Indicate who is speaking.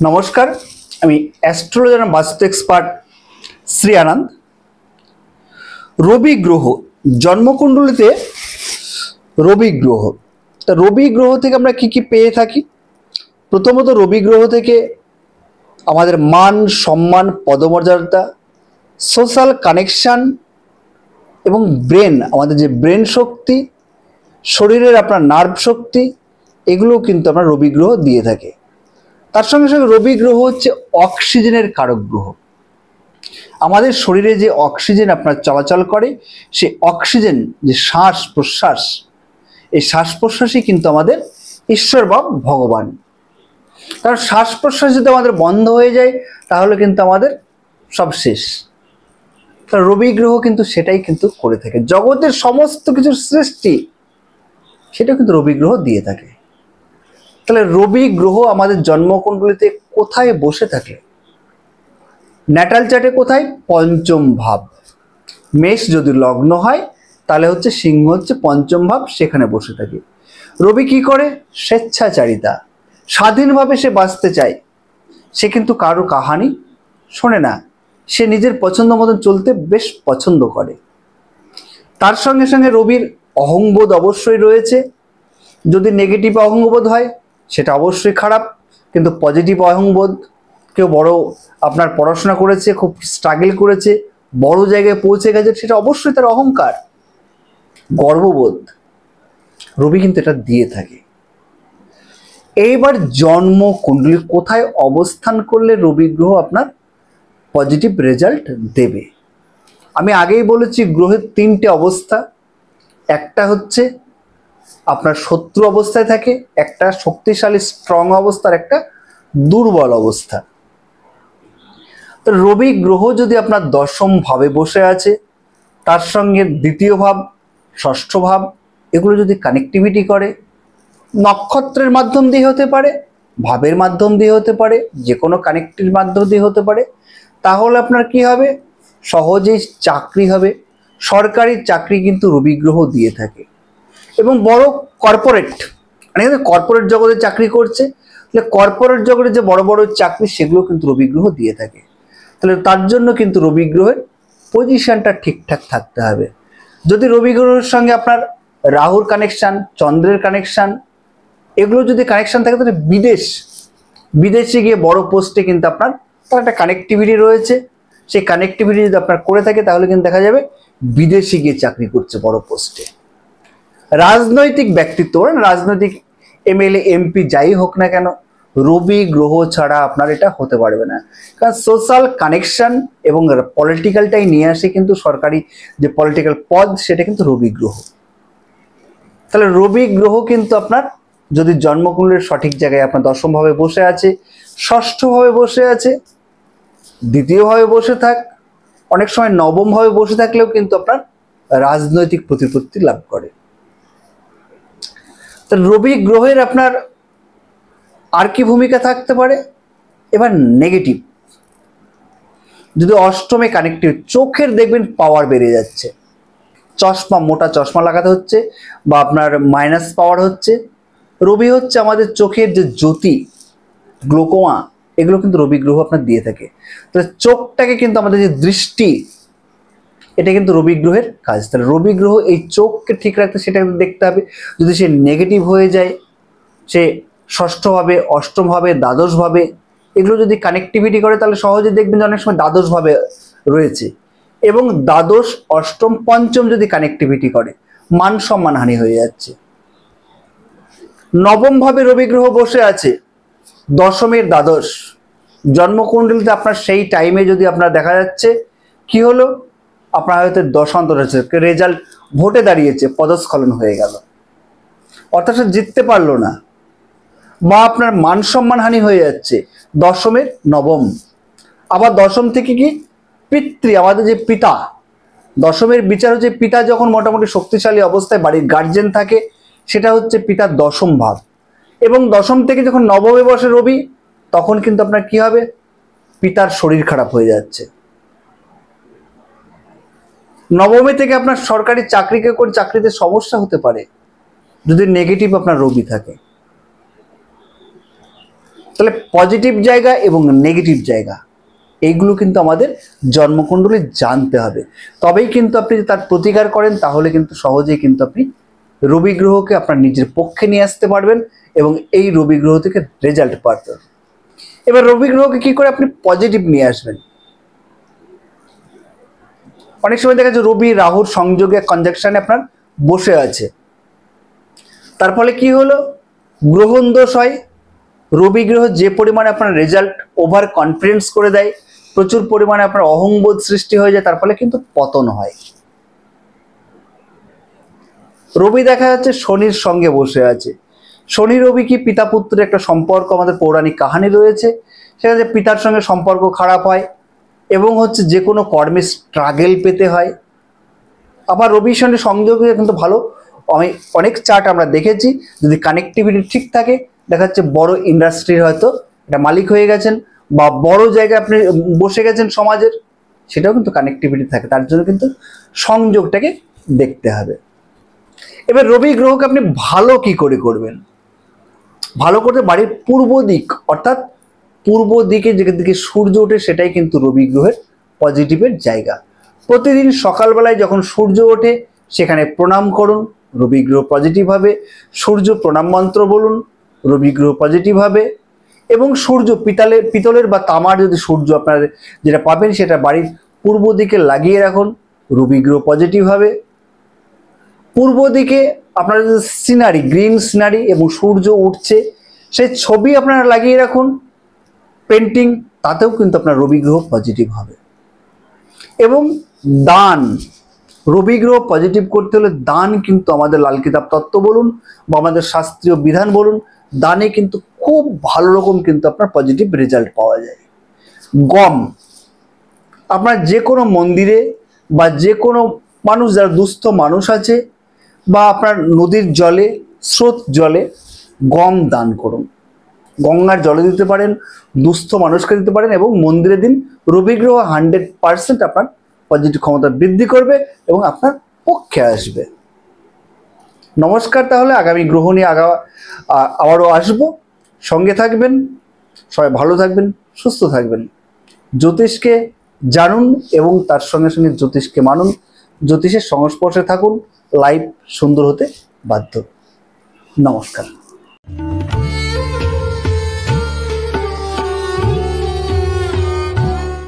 Speaker 1: নমস্কার, আমি অ্যাস্ট্রোলজার বাস্তু এক্সপার্ট শ্রী আনন্দ। রবি গ্রহ জন্মকুণ্ডলিতে রবি গ্রহ, তা রবি গ্রহ থেকে আমরা কি কি পেয়ে থাকি? প্রথমত রবি গ্রহ থেকে আমাদের মান সম্মান, পদমর্যাদা, সোশ্যাল কানেকশান এবং ব্রেন, আমাদের যে ব্রেন শক্তি, শরীরের আপনার নার্ভ শক্তি, এগুলোও কিন্তু আমরা রবি গ্রহ দিয়ে থাকে। তার সঙ্গে সঙ্গে রবি গ্রহ হচ্ছে অক্সিজেনের কারক গ্রহ। আমাদের শরীরে যে অক্সিজেন আপনার চলাচল করে, সে অক্সিজেন যে শ্বাস প্রশ্বাস, এই শ্বাস প্রশ্বাসই কিন্তু আমাদের ঈশ্বর বা ভগবান। কারণ শ্বাস প্রশ্বাস যদি আমাদের বন্ধ হয়ে যায় তাহলে কিন্তু আমাদের সব শেষ। কারণ রবি গ্রহ কিন্তু সেটাই কিন্তু করে থাকে, জগতের সমস্ত কিছুর সৃষ্টি সেটা কিন্তু রবি গ্রহ দিয়ে থাকে। তাহলে রবি গ্রহ আমাদের জন্মকুণ্ডলিতে কোথায় বসে থাকে? ন্যাটাল চার্টে কোথায়? পঞ্চম ভাব। মেষ যদি লগ্ন হয় তাহলে হচ্ছে সিংহ হচ্ছে পঞ্চম ভাব, সেখানে বসে থাকে। রবি কি করে? স্বেচ্ছাচারিতা, স্বাধীনভাবে সে বাঁচতে চায়। সে কিন্তু কারো কাহানি শোনে না, সে নিজের পছন্দ মতন চলতে বেশ পছন্দ করে। তার সঙ্গে সঙ্গে রবির অহংবোধ অবশ্যই রয়েছে। যদি নেগেটিভ অহংবোধ হয় সেটা অবশ্যই খারাপ, কিন্তু পজিটিভ অহংবোধ, কেউ বড় আপনার পড়াশোনা করেছে, খুব স্ট্রাগল করেছে, বড় জায়গায় পৌঁছে গেছে, সেটা অবশ্যই তার অহংকার, গর্ববোধ, রবি কিন্তু এটা দিয়ে থাকে। এইবার জন্মকুণ্ডলী কোথায় অবস্থান করলে রবি গ্রহ আপনার পজিটিভ রেজাল্ট দেবে? আমি আগেই বলেছি গ্রহের তিনটে অবস্থা। একটা হচ্ছে আপনার শত্রু অবস্থায় থাকে, একটা শক্তিশালী স্ট্রং অবস্থা, আর একটা দুর্বল অবস্থা। তো রবি গ্রহ যদি আপনার দশম ভাবে বসে আছে, তার সঙ্গে দ্বিতীয় ভাব, ষষ্ঠ ভাব, এগুলো যদি কানেক্টিভিটি করে, নক্ষত্রের মাধ্যম দিয়ে হতে পারে, ভাবের মাধ্যম দিয়ে হতে পারে, যে কোনো কানেক্টিভ মাধ্যম দিয়ে হতে পারে, তাহলে আপনার কি হবে? সহজেই চাকরি হবে। সরকারি চাকরি কিন্তু রবি গ্রহ দিয়ে থাকে। এবং বড় কর্পোরেট, মানে কর্পোরেট জগতে চাকরি করছে, তাহলে কর্পোরেট জগতে যে বড় বড় চাকরি সেগুলো কিন্তু রবি গ্রহ দিয়ে থাকে। তাহলে তার জন্য কিন্তু রবি গ্রহের পজিশনটা ঠিকঠাক থাকতে হবে। যদি রবি গ্রহের সঙ্গে আপনার রাহুর কানেকশান, চন্দ্রের কানেকশান, এগুলো যদি কানেকশান থাকে তাহলে বিদেশে গিয়ে বড় পোস্টে কিন্তু আপনার তার একটা কানেক্টিভিটি রয়েছে। সেই কানেক্টিভিটি যদি আপনার করে থাকে তাহলে কিন্তু দেখা যাবে বিদেশে গিয়ে চাকরি করছে বড় পোস্টে। রাজনৈতিক ব্যক্তিত্ব, রাজনৈতিক এমএলএ এমপি যাই হোক না কেন, রবি গ্রহ ছাড়া আপনার এটা হতে পারবে না। কারণ সোশ্যাল কানেকশন এবং পলিটিক্যালটাই নিয়ে আসে কিন্তু সরকারি যে পলিটিক্যাল পদ, সেটা কিন্তু রবি গ্রহ। তাহলে রবি গ্রহ কিন্তু আপনার যদি জন্মকুণ্ডলীর সঠিক জায়গায় আপনার দশমভাবে বসে আছে, ষষ্ঠভাবে বসে আছে, দ্বিতীয়ভাবে বসে থাক, অনেক সময় নবমভাবে বসে থাকলেও কিন্তু আপনার রাজনৈতিক প্রতিপত্তি লাভ করে। তো রবি গ্রহের আপনার আর কি ভূমিকা থাকতে পারে? এবার নেগেটিভ, যদি অষ্টমে কানেক্টিভ, চোখের দেখবেন পাওয়ার বেড়ে যাচ্ছে, চশমা, মোটা চশমা লাগাতে হচ্ছে, বা আপনার মাইনাস পাওয়ার হচ্ছে। রবি হচ্ছে আমাদের চোখের যে জ্যোতি, গ্লোকোমা, এগুলো কিন্তু রবি গ্রহ আপনার দিয়ে থাকে। তাহলে চোখটাকে কিন্তু আমাদের যে দৃষ্টি, এটা কিন্তু রবি গ্রহের কাজ। তাহলে রবি গ্রহ এই চোখকে ঠিক রাখতে সেটা কিন্তু দেখতে হবে। যদি সে নেগেটিভ হয়ে যায়, সে ষষ্ঠভাবে, অষ্টমভাবে, দ্বাদশভাবে, এগুলো যদি কানেক্টিভিটি করে তাহলে সহজে দেখবেন যে অনেক সময় দ্বাদশভাবে রয়েছে, এবং দ্বাদশ, অষ্টম, পঞ্চম যদি কানেক্টিভিটি করে, মান সম্মান হানি হয়ে যাচ্ছে। নবমভাবে রবি গ্রহ বসে আছে, দশমের দ্বাদশ, জন্মকুণ্ডলিতে আপনার সেই টাইমে যদি আপনার দেখা যাচ্ছে কি হলো, আপনার হয়তো দশান্তর হয়েছে, রেজাল্ট ভোটে দাঁড়িয়েছে, পদস্খলন হয়ে গেল, অর্থাৎ জিততে পারলো না, বা আপনার মান সম্মান হানি হয়ে যাচ্ছে, দশমের নবম। আবার দশম থেকে কি পিতৃ, আমাদের যে পিতা, দশমের বিচার হচ্ছে পিতা যখন মোটামুটি শক্তিশালী অবস্থায় বাড়ির গার্জেন থাকে, সেটা হচ্ছে পিতার দশম ভাব। এবং দশম থেকে যখন নবমে বসে রবি, তখন কিন্তু আপনার কি হবে? পিতার শরীর খারাপ হয়ে যাচ্ছে। নবমী থেকে আপনার সরকারি চাকরিকে করে চাকরিতে সমস্যা হতে পারে যদি নেগেটিভ আপনার রবি থাকে। তাহলে পজিটিভ জায়গা এবং নেগেটিভ জায়গা এইগুলো কিন্তু আমাদের জন্মকুণ্ডলী জানতে হবে, তবেই কিন্তু আপনি তার প্রতিকার করেন, তাহলে কিন্তু সহজেই কিন্তু আপনি রবি গ্রহকে আপনার নিজের পক্ষে নিয়ে আসতে পারবেন এবং এই রবি গ্রহ থেকে রেজাল্ট পাবেন। এবার রবি গ্রহকে কি করে আপনি পজিটিভ নিয়ে আসবেন? অনেক সময় দেখা যাচ্ছে রবি রাহুর সংযোগে কনজাকশনে আপনার বসে আছে, তার ফলে কি হলো, গ্রহণ দোষ হয়। রবি গ্রহ যে পরিমাণে আপনার রেজাল্ট ওভার কনফিডেন্স করে দেয়, প্রচুর পরিমাণে আপনার অহংবোধ সৃষ্টি হয়ে যায়, তার ফলে কিন্তু পতন হয়। রবি দেখা যাচ্ছে শনির সঙ্গে বসে আছে, শনি রবি কি পিতা পুত্রের একটা সম্পর্ক আমাদের পৌরাণিক কাহিনী রয়েছে, সেখানে পিতার সঙ্গে সম্পর্ক খারাপ হয় এবং হচ্ছে যে কোনো কর্মে স্ট্রাগেল পেতে হয়। আবার রবির সঙ্গে সংযোগ কিন্তু ভালো, অনেক চার্ট আমরা দেখেছি, যদি কানেক্টিভিটি ঠিক থাকে দেখা যাচ্ছে বড় ইন্ডাস্ট্রির হয়তো এটা মালিক হয়ে গেছেন বা বড় জায়গায় আপনি বসে গেছেন সমাজের, সেটাও কিন্তু কানেক্টিভিটি থাকে, তার জন্য কিন্তু সংযোগটাকে দেখতে হবে। এবার রবি গ্রহকে আপনি ভালো কি করে করবেন? ভালো করতে বাড়ির পূর্ব দিক, অর্থাৎ পূর্ব দিকে যেদিকে সূর্য ওঠে সেটাই কিন্তু রবি গ্রহের পজিটিভের জায়গা। প্রতিদিন সকালবেলায় যখন সূর্য ওঠে সেখানে প্রণাম করুন, রবি গ্রহ পজিটিভ হবে। সূর্য প্রণাম মন্ত্র বলুন, রবি গ্রহ পজিটিভ হবে। এবং সূর্য পিতলের বা তামার যদি সূর্য আপনার যেটা পাবেন সেটা বাড়ির পূর্ব দিকে লাগিয়ে রাখুন, রবি গ্রহ পজিটিভ হবে। পূর্ব দিকে আপনার যদি সিনারি, গ্রিন সিনারি এবং সূর্য উঠছে সেই ছবি আপনারা লাগিয়ে রাখুন, পেন্টিং, তাতেও কিন্তু আপনার রবি গ্রহ পজিটিভ হবে। এবং দান, রবি গ্রহ পজিটিভ করতে হলে দান কিন্তু আমাদের লাল কিতাব তত্ত্ব বলুন বা আমাদের শাস্ত্রীয় বিধান বলুন, দানে কিন্তু খুব ভালো রকম কিন্তু আপনার পজিটিভ রেজাল্ট পাওয়া যায়। গম, আপনার যে কোনো মন্দিরে বা যে কোনো মানুষ যারা দুস্থ মানুষ আছে বা আপনার নদীর জলে, স্রোত জলে গম দান করুন, গঙ্গার জলে দিতে পারেন, দুস্থ মানুষকে দিতে পারেন এবং মন্দিরে দিন। রবি গ্রহ 100% আপনার পজিটিভ ক্ষমতা বৃদ্ধি করবে এবং আপনার পক্ষে আসবে। নমস্কার, তাহলে আগামী গ্রহ নিয়ে আবারও আসবো, সঙ্গে থাকবেন, সবাই ভালো থাকবেন, সুস্থ থাকবেন। জ্যোতিষকে জানুন এবং তার সঙ্গে সঙ্গে জ্যোতিষকে মানুন, জ্যোতিষের সংস্পর্শে থাকুন, লাইফ সুন্দর হতে বাধ্য। নমস্কার।